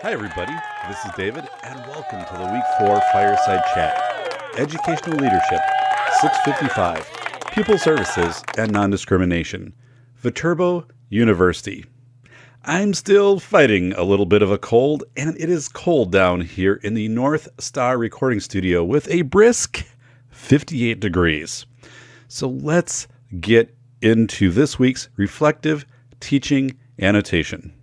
Hi, everybody. This is David, and welcome to the Week 4 Fireside Chat. Educational Leadership, 655, Pupil Services and Nondiscrimination, Viterbo University. I'm still fighting a little bit of a cold, and it is cold down here in the North Star recording studio with a brisk 58 degrees. So let's get into this week's reflective teaching annotation.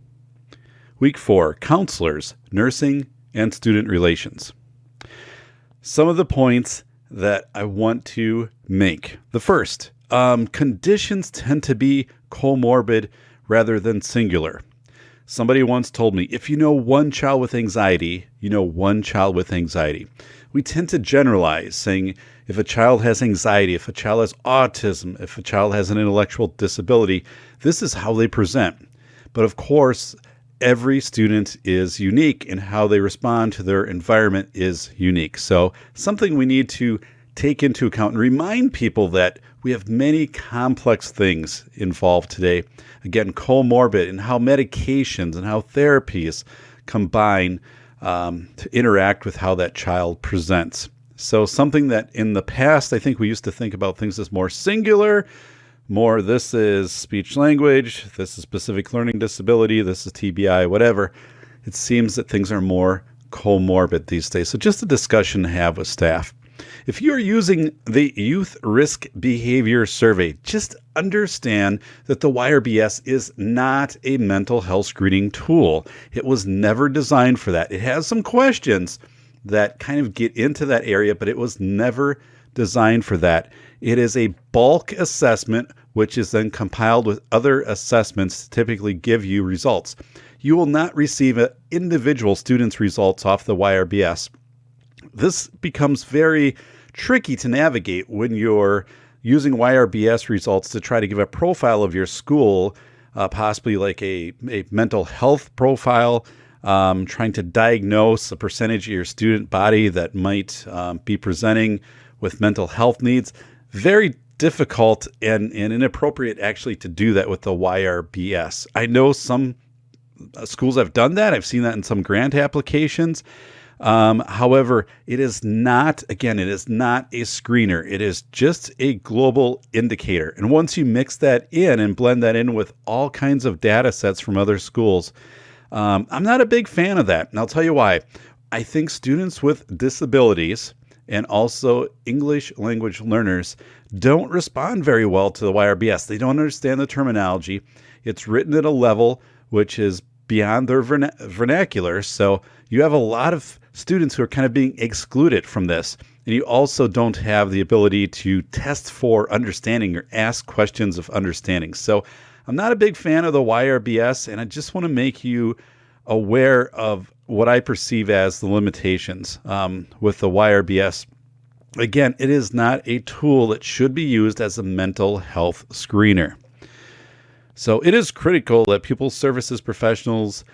Week 4, Counselors, Nursing, and Student Relations. Some of the points that I want to make. The first, conditions tend to be co-morbid rather than singular. Somebody once told me, if you know one child with anxiety, you know one child with anxiety. We tend to generalize, saying if a child has anxiety, if a child has autism, if a child has an intellectual disability, this is how they present. But of course, every student is unique, and how they respond to their environment is unique. So something we need to take into account and remind people that we have many complex things involved today. Again, comorbid, and how medications and how therapies combine to interact with how that child presents. So something that in the past, I think we used to think about things as more singular, more this is speech language, this is specific learning disability, this is TBI, whatever. It seems that things are more comorbid these days. So just a discussion to have with staff. If you're using the Youth Risk Behavior Survey, just understand that the YRBS is not a mental health screening tool. It was never designed for that. It has some questions that kind of get into that area, but it was never designed for that. It is a bulk assessment, which is then compiled with other assessments to typically give you results. You will not receive an individual student's results off the YRBS. This becomes very tricky to navigate when you're using YRBS results to try to give a profile of your school, possibly like a mental health profile, trying to diagnose a percentage of your student body that might be presenting with mental health needs. Very difficult and inappropriate actually to do that with the YRBS. I know some schools have done that. I've seen that in some grant applications. However, it is not a screener. It is just a global indicator. And once you mix that in and blend that in with all kinds of data sets from other schools, I'm not a big fan of that. And I'll tell you why. I think students with disabilities and also English language learners don't respond very well to the YRBS. They don't understand the terminology. It's written at a level which is beyond their vernacular. So you have a lot of students who are kind of being excluded from this. And you also don't have the ability to test for understanding or ask questions of understanding. So I'm not a big fan of the YRBS, and I just want to make you aware of what I perceive as the limitations with the YRBS. Again, it is not a tool that should be used as a mental health screener. So it is critical that pupil services professionals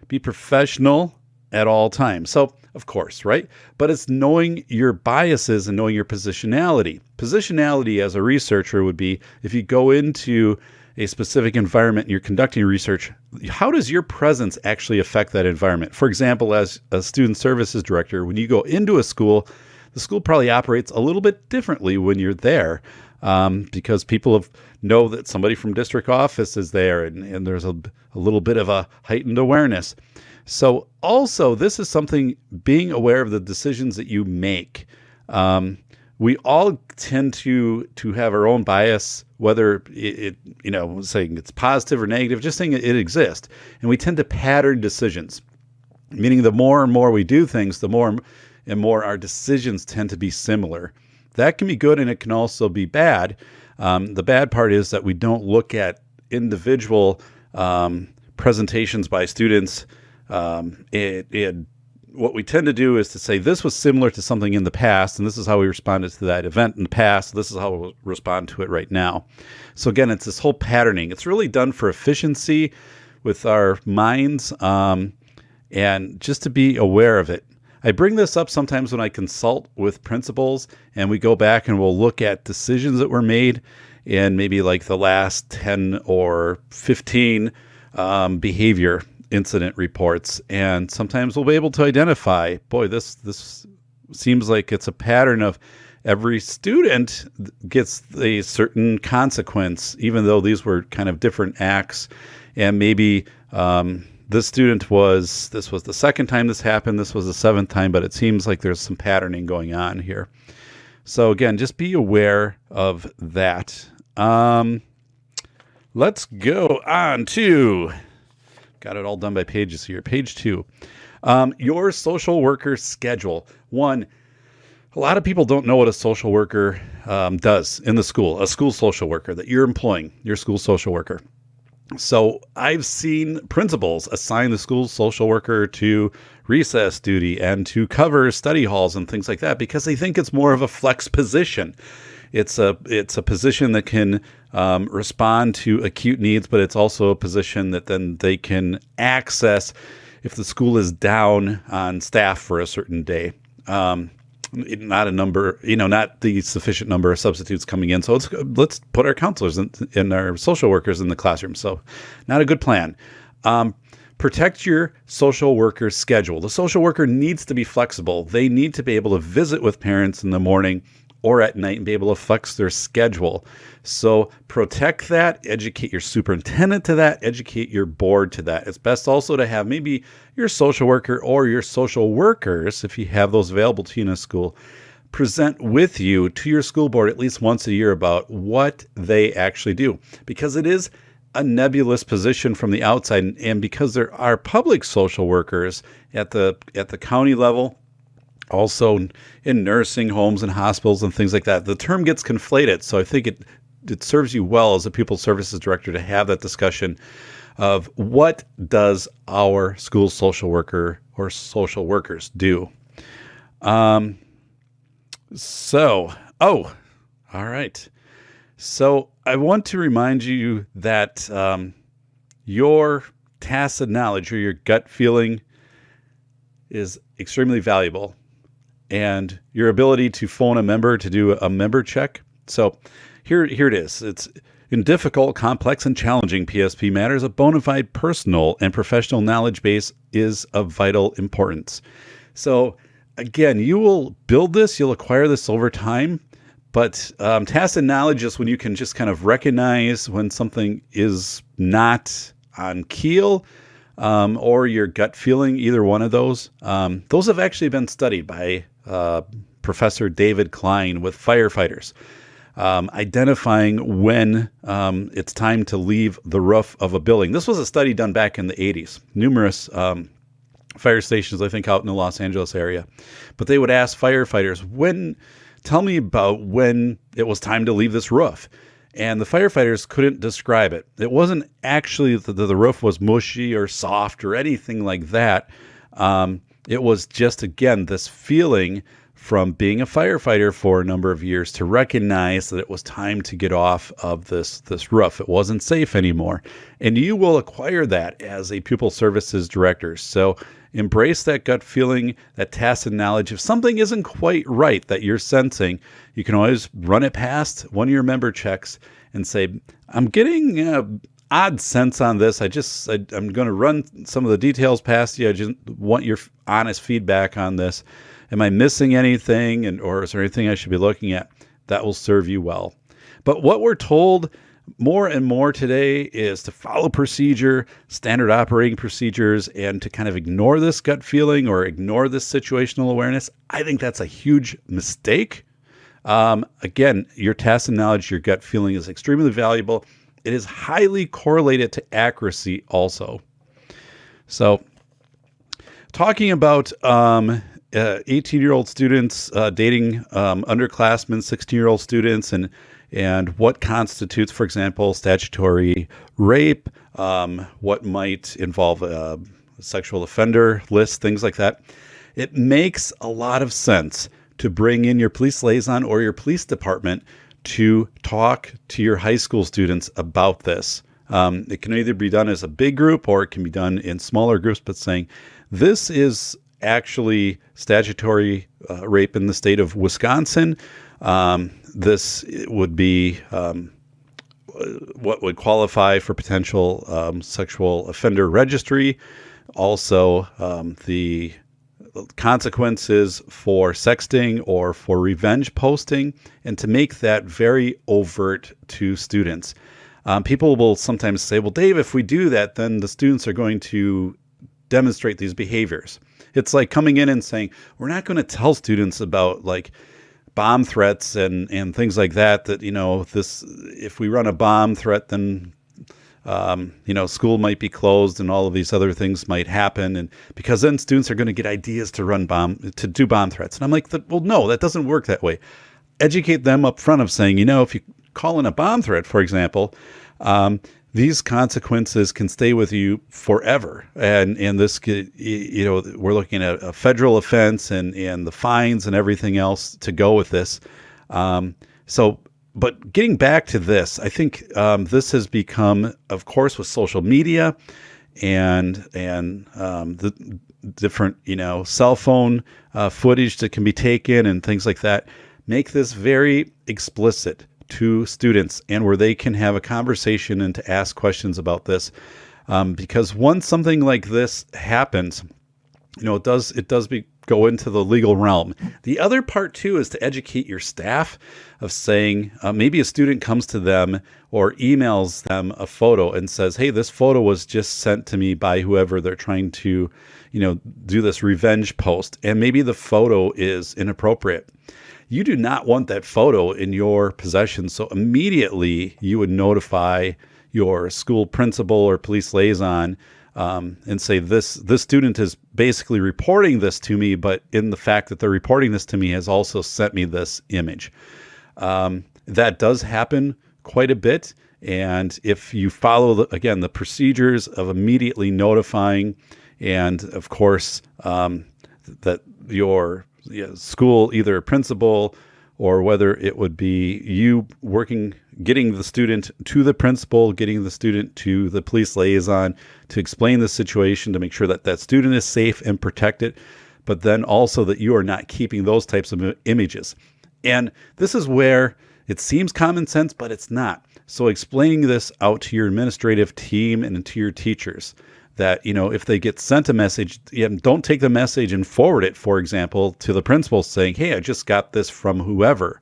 be professional at all times. So, of course, right? But it's knowing your biases and knowing your positionality. Positionality as a researcher would be if you go into a specific environment and you're conducting research, how does your presence actually affect that environment? For example, as a student services director, when you go into a school, the school probably operates a little bit differently when you're there because people know that somebody from district office is there and there's a little bit of a heightened awareness. So also, this is something, being aware of the decisions that you make. We all tend to have our own bias, whether saying it's positive or negative, just saying it exists. And we tend to pattern decisions, meaning the more and more we do things, the more and more our decisions tend to be similar. That can be good, and it can also be bad. The bad part is that we don't look at individual presentations by students. What we tend to do is to say this was similar to something in the past, and this is how we responded to that event in the past. This is how we'll respond to it right now. So again, it's this whole patterning. It's really done for efficiency with our minds, and just to be aware of it. I bring this up sometimes when I consult with principals, and we go back and we'll look at decisions that were made in maybe like the last 10 or 15 behavior incident reports, and sometimes we'll be able to identify, boy, this seems like it's a pattern of every student gets a certain consequence, even though these were kind of different acts. And maybe this was the second time this happened, this was the seventh time, but it seems like there's some patterning going on here. So again, just be aware of that. Let's go on to, got it all done by pages here, page 2. Your social worker schedule. One, a lot of people don't know what a social worker does in the school, a school social worker that you're employing, your school social worker. So I've seen principals assign the school social worker to recess duty and to cover study halls and things like that because they think it's more of a flex position. It's a position that can respond to acute needs, but it's also a position that then they can access if the school is down on staff for a certain day. Not the sufficient number of substitutes coming in. So let's put our counselors and our social workers in the classroom. So not a good plan. Protect your social worker's schedule. The social worker needs to be flexible. They need to be able to visit with parents in the morning or at night and be able to flex their schedule. So protect that, educate your superintendent to that, educate your board to that. It's best also to have maybe your social worker or your social workers, if you have those available to you in a school, present with you to your school board at least once a year about what they actually do. Because it is a nebulous position from the outside, and because there are public social workers at the county level, also in nursing homes and hospitals and things like that, the term gets conflated. So I think it serves you well as a Pupil Services Director to have that discussion of what does our school social worker or social workers do. All right. So I want to remind you that your tacit knowledge or your gut feeling is extremely valuable. And your ability to phone a member to do a member check. So here it is. It's in difficult, complex, and challenging PSP matters, a bona fide personal and professional knowledge base is of vital importance. So again, you will build this, you'll acquire this over time, but tacit knowledge is when you can just kind of recognize when something is not on keel, or your gut feeling, either one of those. Those have actually been studied by Professor David Klein with firefighters, identifying when it's time to leave the roof of a building. This was a study done back in the 80s. Numerous fire stations, I think, out in the Los Angeles area. But they would ask firefighters, tell me about when it was time to leave this roof. And the firefighters couldn't describe it. It wasn't actually that the roof was mushy or soft or anything like that. It was just, again, this feeling from being a firefighter for a number of years to recognize that it was time to get off of this roof. It wasn't safe anymore. And you will acquire that as a Pupil Services Director. So embrace that gut feeling, that tacit knowledge. If something isn't quite right that you're sensing, you can always run it past one of your member checks and say, I'm getting odd sense on this. I'm going to run some of the details past you. I just want your honest feedback on this. Am I missing anything? Or is there anything I should be looking at? That will serve you well. But what we're told more and more today is to follow procedure, standard operating procedures, and to kind of ignore this gut feeling or ignore this situational awareness. I think that's a huge mistake. Again, your tacit knowledge, your gut feeling is extremely valuable. It is highly correlated to accuracy also. So talking about 18-year-old students dating underclassmen, 16-year-old students, and what constitutes, for example, statutory rape, what might involve a sexual offender list, things like that. It makes a lot of sense to bring in your police liaison or your police department to talk to your high school students about this. It can either be done as a big group or it can be done in smaller groups, but saying this is actually statutory rape in the state of Wisconsin. This would be what would qualify for potential sexual offender registry, also the consequences for sexting or for revenge posting, and to make that very overt to students. People will sometimes say, well, Dave, if we do that, then the students are going to demonstrate these behaviors. It's like coming in and saying, we're not going to tell students about like bomb threats and things like that, this, if we run a bomb threat, then, school might be closed and all of these other things might happen. And because then students are going to get ideas to do bomb threats. And I'm like, well, no, that doesn't work that way. Educate them up front of saying, if you call in a bomb threat, for example, these consequences can stay with you forever. And this, we're looking at a federal offense and the fines and everything else to go with this. But getting back to this, I think this has become, of course, with social media and the different, cell phone footage that can be taken and things like that, make this very explicit to students and where they can have a conversation and to ask questions about this. Because once something like this happens, it does go into the legal realm. The other part too is to educate your staff of saying, maybe a student comes to them or emails them a photo and says, hey, this photo was just sent to me by whoever they're trying to, do this revenge post. And maybe the photo is inappropriate. You do not want that photo in your possession. So immediately you would notify your school principal or police liaison and say, this student is basically reporting this to me, but in the fact that they're reporting this to me has also sent me this image. That does happen quite a bit. And if you follow, the procedures of immediately notifying, and of course, that your school, either principal or whether it would be you getting the student to the principal, getting the student to the police liaison to explain the situation, to make sure that that student is safe and protected, but then also that you are not keeping those types of images. And this is where it seems common sense, but it's not. So explaining this out to your administrative team and to your teachers, that, if they get sent a message, don't take the message and forward it, for example, to the principal saying, hey, I just got this from whoever.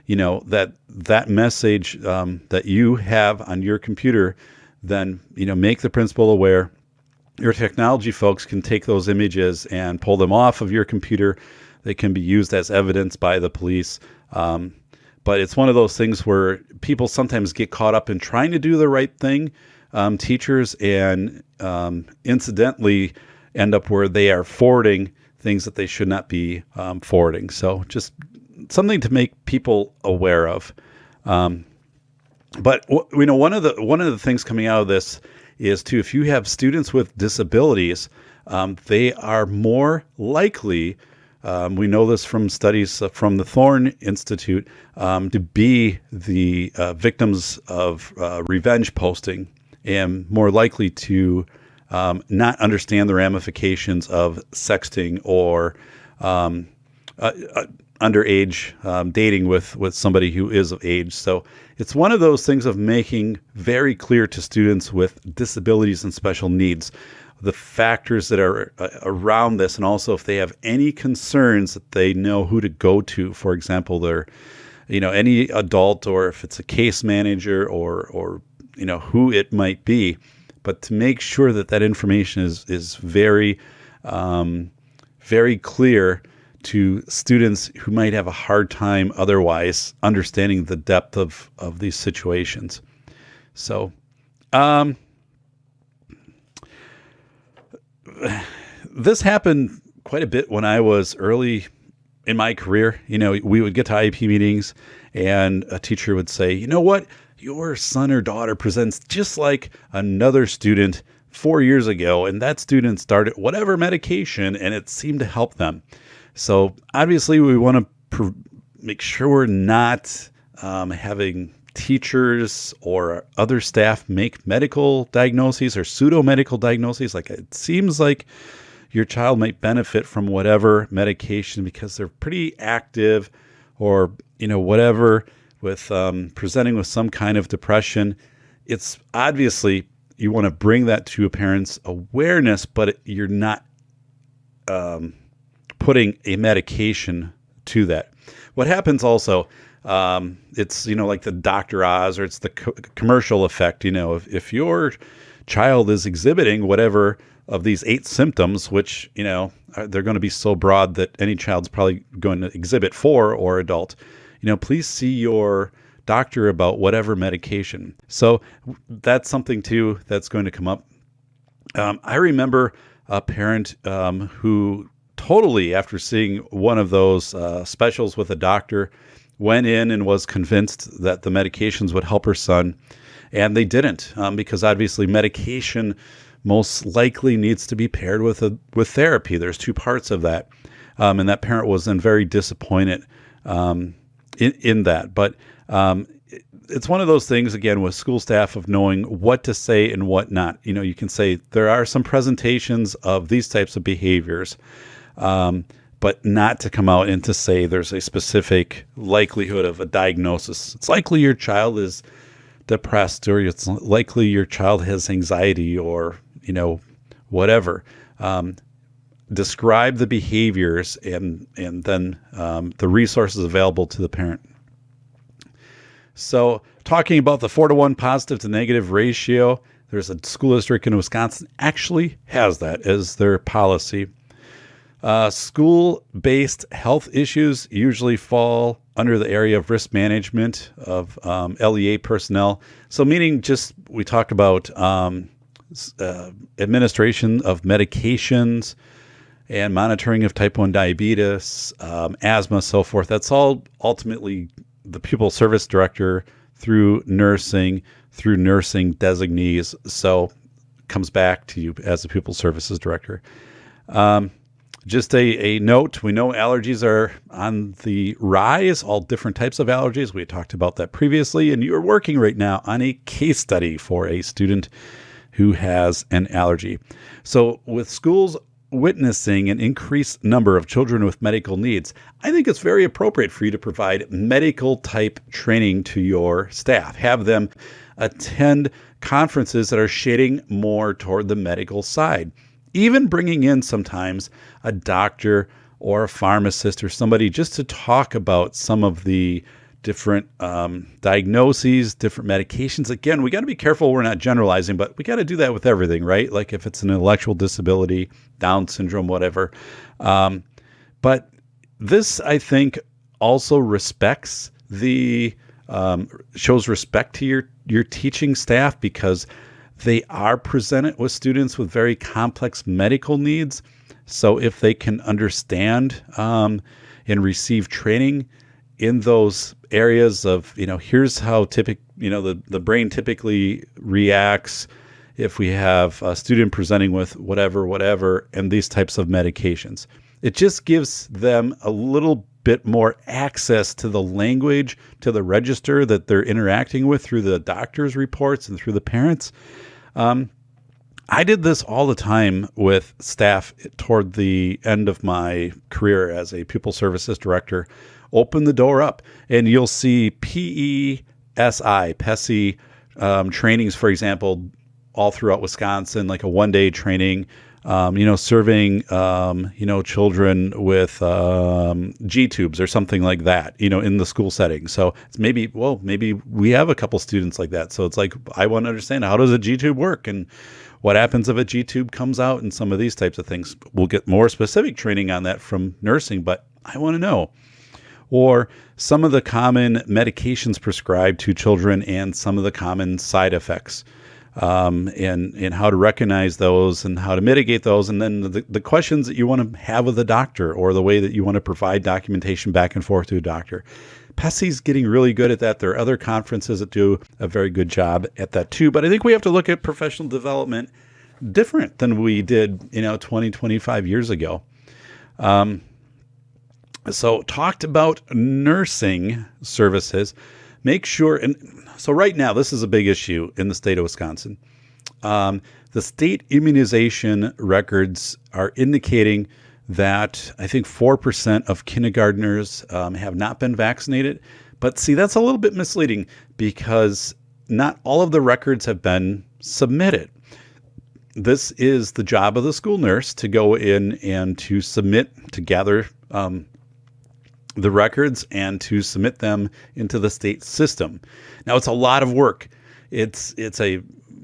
That message that you have on your computer, then, make the principal aware. Your technology folks can take those images and pull them off of your computer. They can be used as evidence by the police. But it's one of those things where people sometimes get caught up in trying to do the right thing, teachers, and incidentally end up where they are forwarding things that they should not be forwarding. So just something to make people aware of. But one of the things coming out of this is too, if you have students with disabilities, they are more likely, we know this from studies from the Thorne Institute, to be the victims of revenge posting, and more likely to not understand the ramifications of sexting or underage dating with somebody who is of age. So it's one of those things of making very clear to students with disabilities and special needs the factors that are around this, and also if they have any concerns, that they know who to go to. For example, any adult, or if it's a case manager or who it might be, but to make sure that information is very, very clear to students who might have a hard time otherwise understanding the depth of these situations. So, this happened quite a bit when I was early in my career. We would get to IEP meetings and a teacher would say, you know what? Your son or daughter presents just like another student 4 years ago, and that student started whatever medication and it seemed to help them. So obviously we want to make sure we're not having teachers or other staff make medical diagnoses or pseudo-medical diagnoses. Like, it seems like your child might benefit from whatever medication because they're pretty active, or whatever, with presenting with some kind of depression, it's obviously you want to bring that to a parent's awareness, but you're not putting a medication to that. What happens also, it's, like the Dr. Oz, or it's the commercial effect. If your child is exhibiting whatever of these 8 symptoms, which, they're going to be so broad that any child's probably going to exhibit 4 or adult, please see your doctor about whatever medication. So that's something too that's going to come up. I remember a parent who totally, after seeing one of those specials with a doctor, went in and was convinced that the medications would help her son, and they didn't, because obviously medication most likely needs to be paired with therapy. There's 2 parts of that, and that parent was then very disappointed in that. But it's one of those things, again, with school staff, of knowing what to say and what not. You can say there are some presentations of these types of behaviors, but not to come out and to say there's a specific likelihood of a diagnosis. It's likely your child is depressed, or it's likely your child has anxiety, or, whatever. Describe the behaviors and then the resources available to the parent. So talking about the 4-to-1 positive to negative ratio, there's a school district in Wisconsin actually has that as their policy. School-based health issues usually fall under the area of risk management of LEA personnel. So meaning we talk about administration of medications and monitoring of type 1 diabetes, asthma, so forth. That's all ultimately the pupil service director through nursing designees. So comes back to you as the pupil services director. Just a note, we know allergies are on the rise, all different types of allergies. We talked about that previously, and you're working right now on a case study for a student who has an allergy. So with schools witnessing an increased number of children with medical needs, I think it's very appropriate for you to provide medical type training to your staff. Have them attend conferences that are shading more toward the medical side. Even bringing in sometimes a doctor or a pharmacist or somebody just to talk about some of the different diagnoses, different medications. Again, we got to be careful we're not generalizing, but we got to do that with everything, right? Like if it's an intellectual disability, Down syndrome, whatever. But this, I think, also respects shows respect to your teaching staff, because they are presented with students with very complex medical needs. So if they can understand and receive training in those areas of, here's how the brain typically reacts if we have a student presenting with whatever, and these types of medications. It just gives them a little bit more access to the language, to the register that they're interacting with through the doctor's reports and through the parents. I did this all the time with staff toward the end of my career as a pupil services director. Open the door up and you'll see PESI trainings, for example, all throughout Wisconsin, like a one-day training, serving, children with G-tubes or something like that, in the school setting. So it's maybe we have a couple students like that. So it's like, I want to understand, how does a G-tube work? And what happens if a G-tube comes out, and some of these types of things. We'll get more specific training on that from nursing, but I want to know. Or some of the common medications prescribed to children and some of the common side effects, and how to recognize those and how to mitigate those. And then the questions that you want to have with a doctor, or the way that you want to provide documentation back and forth to a doctor. PESI's getting really good at that. There are other conferences that do a very good job at that too. But I think we have to look at professional development different than we did, 20, 25 years ago. So talked about nursing services. Make sure, and so right now, this is a big issue in the state of Wisconsin. The state immunization records are indicating that I think 4% of kindergartners have not been vaccinated, But see, that's a little bit misleading because not all of the records have been submitted. This is the job of the school nurse to go in and to submit, to gather the records and to submit them into the state system. Now, it's a lot of work. It's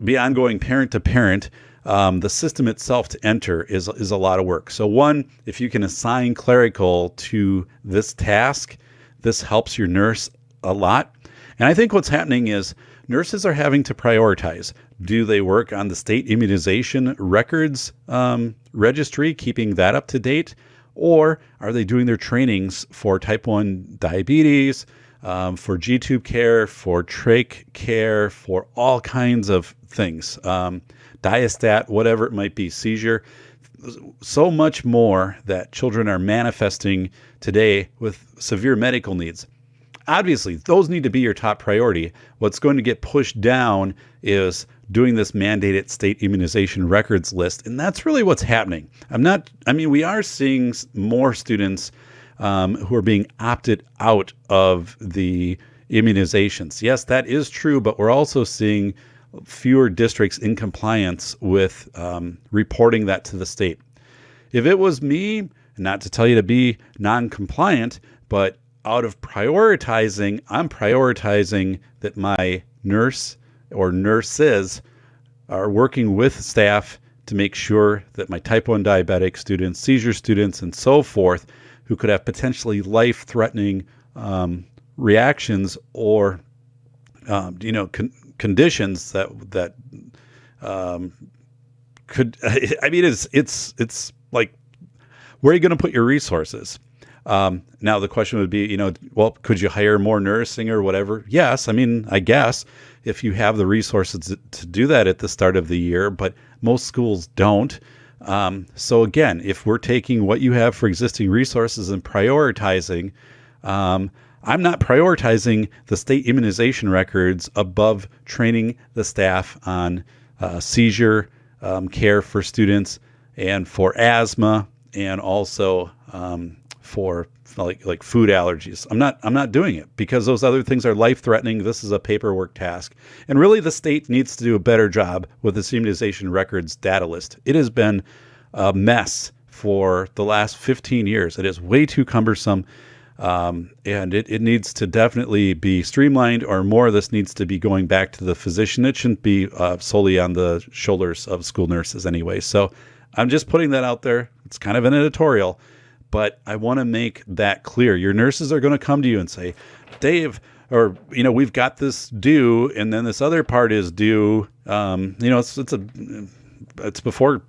be ongoing parent to parent. The system itself to enter is a lot of work. So one, if you can assign clerical to this task, this helps your nurse a lot. And I think what's happening is nurses are having to prioritize. Do they work on the state immunization records registry, keeping that up to date? Or are they doing their trainings for type 1 diabetes, for G-tube care, for trach care, for all kinds of things, diastat, whatever it might be, seizure, so much more that children are manifesting today with severe medical needs. Obviously, those need to be your top priority. What's going to get pushed down is doing this mandated state immunization records list. And that's really what's happening. We are seeing more students who are being opted out of the immunizations. Yes, that is true, but we're also seeing fewer districts in compliance with reporting that to the state. If it was me, not to tell you to be non-compliant, but out of prioritizing, I'm prioritizing that my nurse or nurses are working with staff to make sure that my type 1 diabetic students, seizure students, and so forth, who could have potentially life-threatening reactions or conditions that could. It's like, where are you going to put your resources? Now the question would be, well, could you hire more nursing or whatever? Yes. I guess if you have the resources to do that at the start of the year, but most schools don't. So again, if we're taking what you have for existing resources and prioritizing, I'm not prioritizing the state immunization records above training the staff on seizure care for students and for asthma and also for like food allergies. I'm not doing it because those other things are life-threatening. This is a paperwork task. And really the state needs to do a better job with this immunization records data list. It has been a mess for the last 15 years. It is way too cumbersome. And it needs to definitely be streamlined, or more of this needs to be going back to the physician. It shouldn't be solely on the shoulders of school nurses anyway. So I'm just putting that out there. It's kind of an editorial, but I want to make that clear. Your nurses are going to come to you and say, Dave, or, we've got this due, and then this other part is due. It's before,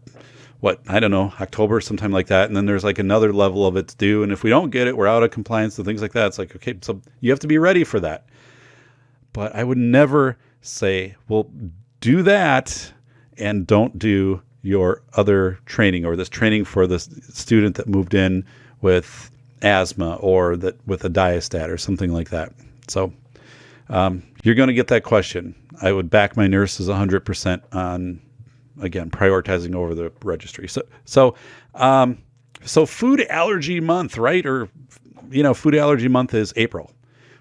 October, sometime like that. And then there's like another level of it's due. And if we don't get it, we're out of compliance and things like that. It's like, okay, so you have to be ready for that. But I would never say, well, do that and don't do your other training, or this training for the student that moved in with asthma or that with a diastat or something like that. So you're going to get that question. I would back my nurses 100% on, again, prioritizing over the registry. So food allergy month, right? Or, food allergy month is April,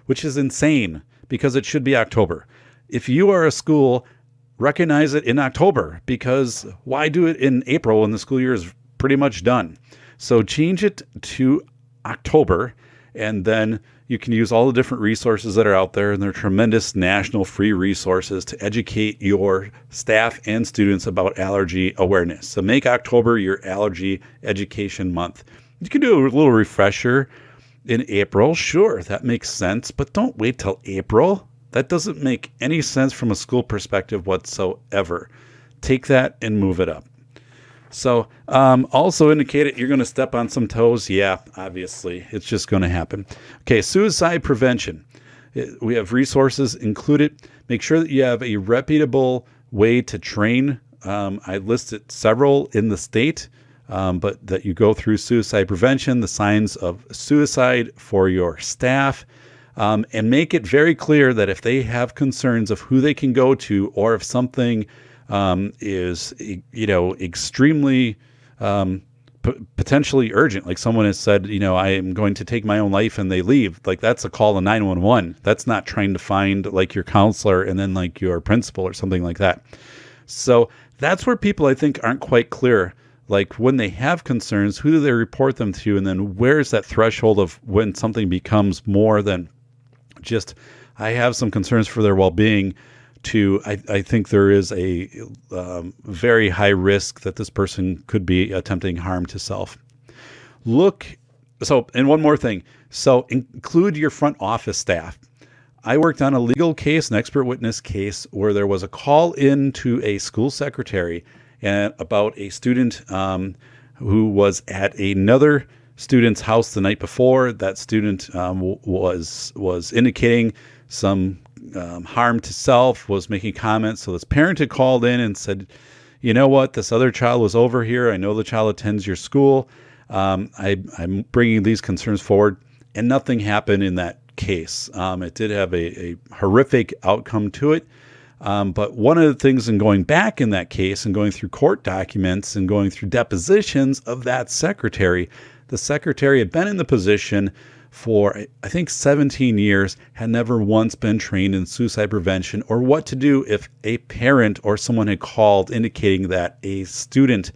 which is insane because it should be October. If you are a school, recognize it in October, because why do it in April when the school year is pretty much done? So change it to October, and then you can use all the different resources that are out there, and they're tremendous national free resources to educate your staff and students about allergy awareness. So make October your allergy education month. You can do a little refresher in April. Sure, that makes sense, but don't wait till April. That doesn't make any sense from a school perspective whatsoever. Take that and move it up. So also indicated you're going to step on some toes. Yeah, obviously. It's just going to happen. Okay, suicide prevention. We have resources included. Make sure that you have a reputable way to train. I listed several in the state, but that you go through suicide prevention, the signs of suicide for your staff, and make it very clear that if they have concerns of who they can go to, or if something is, extremely potentially urgent. Like someone has said, I am going to take my own life, and they leave. Like that's a call to 911. That's not trying to find like your counselor and then like your principal or something like that. So that's where people, I think, aren't quite clear. Like when they have concerns, who do they report them to? And then where's that threshold of when something becomes more than just, I have some concerns for their well-being, to I think there is a very high risk that this person could be attempting harm to self. And one more thing. So include your front office staff. I worked on a legal case, an expert witness case, where there was a call in to a school secretary and about a student who was at another student's house the night before. That student was indicating some harm to self, was making comments. So this parent had called in and said, you know what, this other child was over here. I know the child attends your school. I'm bringing these concerns forward. And nothing happened in that case. It did have a horrific outcome to it. But one of the things in going back in that case and going through court documents and going through depositions of that secretary, the secretary had been in the position for, I think, 17 years, had never once been trained in suicide prevention or what to do if a parent or someone had called indicating that a student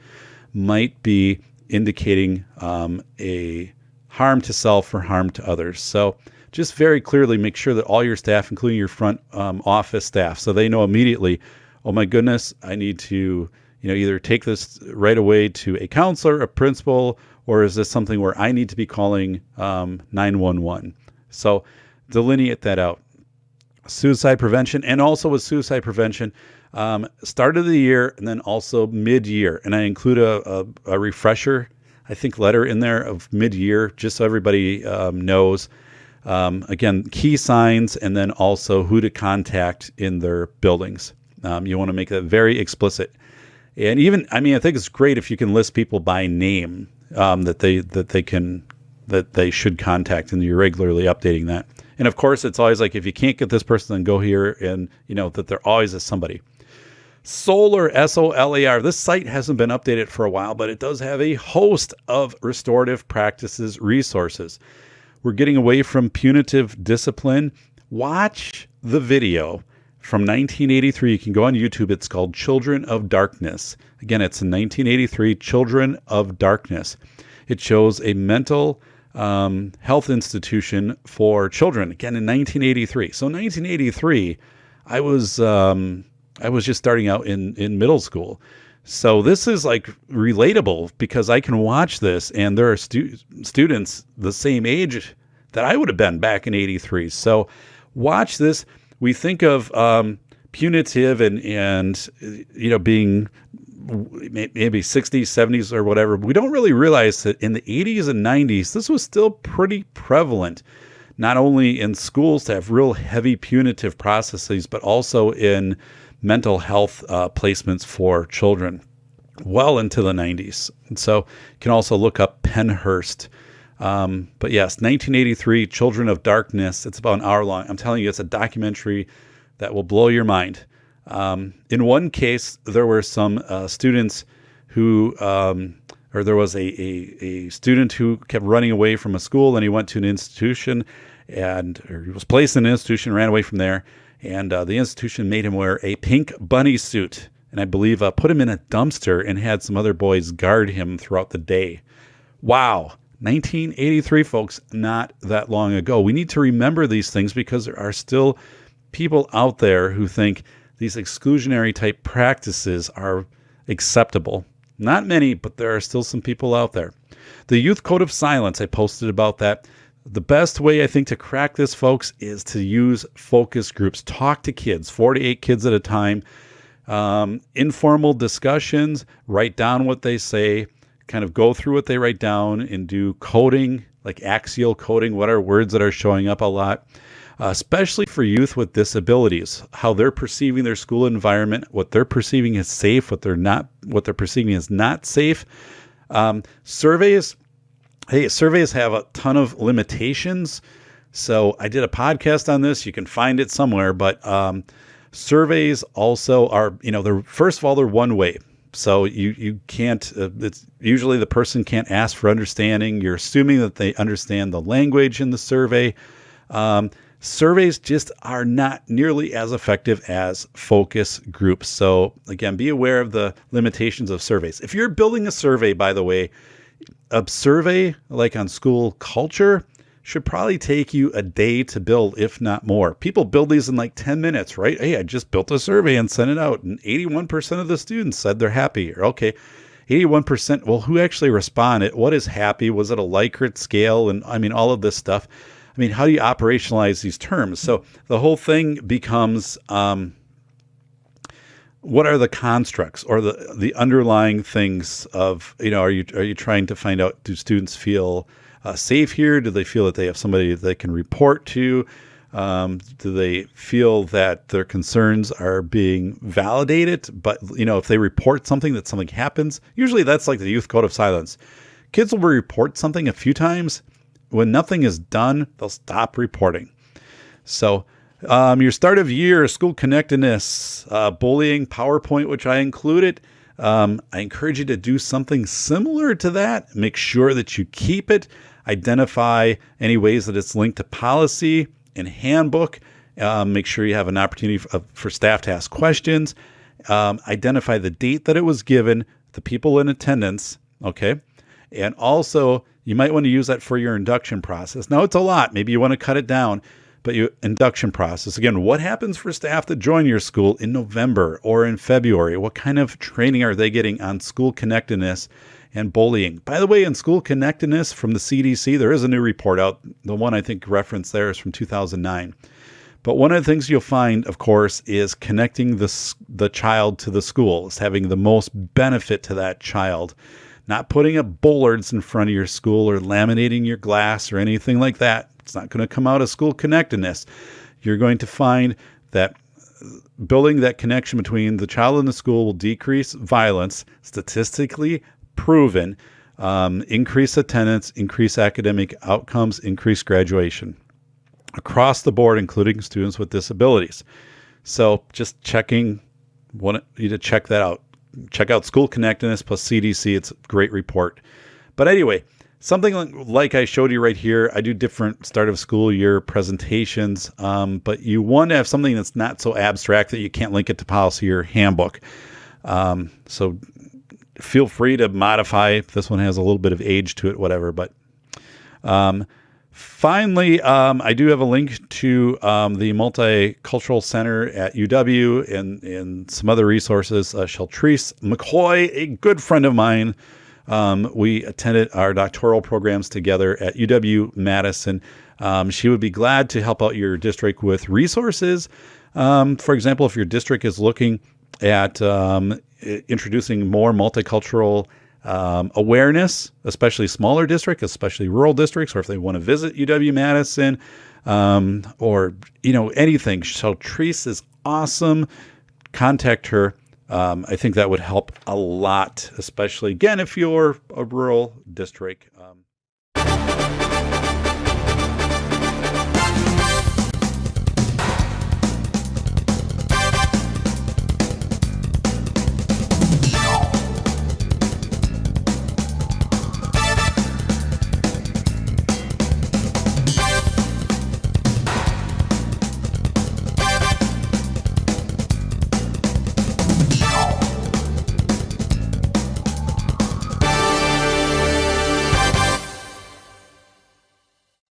might be indicating a harm to self or harm to others. So just very clearly make sure that all your staff, including your front office staff, so they know immediately, oh my goodness, I need to either take this right away to a counselor, a principal, or is this something where I need to be calling 911? So delineate that out. Suicide prevention, and also with suicide prevention, start of the year and then also mid-year. And I include a refresher, I think, letter in there of mid-year, just so everybody knows. Again, key signs, and then also who to contact in their buildings. You want to make that very explicit. And even, I think it's great if you can list people by name that they should contact, and you're regularly updating that. And of course, it's always like, if you can't get this person, then go here, and that there always is somebody. Solar, SOLAR. This site hasn't been updated for a while, but it does have a host of restorative practices resources. We're getting away from punitive discipline. Watch the video from 1983. You can go on YouTube. It's called Children of Darkness. Again, it's in 1983, Children of Darkness. It shows a mental health institution for children, again, in 1983. So in 1983, I was just starting out in middle school. So this is like relatable because I can watch this, and there are students the same age that I would have been back in 83. So watch this. We think of punitive and being maybe 60s, 70s or whatever. We don't really realize that in the 80s and 90s, this was still pretty prevalent, not only in schools to have real heavy punitive processes, but also in mental health placements for children well into the 90s. And so you can also look up Pennhurst. But yes, 1983, Children of Darkness. It's about an hour long. I'm telling you, it's a documentary that will blow your mind. In one case, there were some students who, or there was a student who kept running away from a school, and he went to an institution, or he was placed in an institution, ran away from there, and the institution made him wear a pink bunny suit, and I believe put him in a dumpster and had some other boys guard him throughout the day. Wow. 1983, folks, not that long ago. We need to remember these things because there are still people out there who think these exclusionary type practices are acceptable. Not many, but there are still some people out there. The Youth Code of Silence, I posted about that. The best way, I think, to crack this, folks, is to use focus groups. Talk to kids, 4 to 8 kids at a time. Informal discussions, write down what they say, kind of go through what they write down and do coding, like axial coding. What are words that are showing up a lot? Especially for youth with disabilities, how they're perceiving their school environment, what they're perceiving as safe, what they're perceiving as not safe. Surveys have a ton of limitations. So I did a podcast on this. You can find it somewhere, but surveys also are, first of all, they're one way. So you can't, it's usually the person can't ask for understanding. You're assuming that they understand the language in the survey. Surveys just are not nearly as effective as focus groups. So again, be aware of the limitations of surveys. If you're building a survey, by the way, a survey like on school culture should probably take you a day to build, if not more. People build these in like 10 minutes, right? Hey, I just built a survey and sent it out, and 81% of the students said they're happy. Or, okay, 81%, well, who actually responded? What is happy? Was it a Likert scale? And I mean, all of this stuff. I mean, how do you operationalize these terms? So the whole thing becomes, what are the constructs or the underlying things of, are you trying to find out, do students feel safe here? Do they feel that they have somebody that they can report to? Do they feel that their concerns are being validated? But, if they report something, that something happens, usually that's like the youth code of silence. Kids will report something a few times. When nothing is done, they'll stop reporting. So your start of year, school connectedness, bullying, PowerPoint, which I included. I encourage you to do something similar to that. Make sure that you keep it. Identify any ways that it's linked to policy and handbook. Make sure you have an opportunity for staff to ask questions. Identify the date that it was given, the people in attendance, okay? And also, you might want to use that for your induction process. Now, it's a lot. Maybe you want to cut it down, but your induction process. Again, what happens for staff that join your school in November or in February? What kind of training are they getting on school connectedness and bullying? By the way, in school connectedness from the CDC, there is a new report out. The one I think referenced there is from 2009. But one of the things you'll find, of course, is connecting the child to the school is having the most benefit to that child. Not putting up bollards in front of your school or laminating your glass or anything like that. It's not going to come out of school connectedness. You're going to find that building that connection between the child and the school will decrease violence, statistically proven, increase attendance, increase academic outcomes, increase graduation across the board, including students with disabilities. So just want you to check that out. Check out School Connectedness plus CDC. It's a great report. But anyway, something like I showed you right here, I do different start of school year presentations, but you want to have something that's not so abstract that you can't link it to policy or handbook. So feel free to modify if this one has a little bit of age to it, whatever. But finally, I do have a link to the MultiCultural Center at UW and some other resources. Sheltreese McCoy, a good friend of mine, we attended our doctoral programs together at UW-Madison. She would be glad to help out your district with resources. For example, if your district is looking at introducing more multicultural awareness, especially smaller districts, especially rural districts, or if they want to visit UW-Madison, or anything. Sheltreese is awesome. Contact her. I think that would help a lot, especially again if you're a rural district.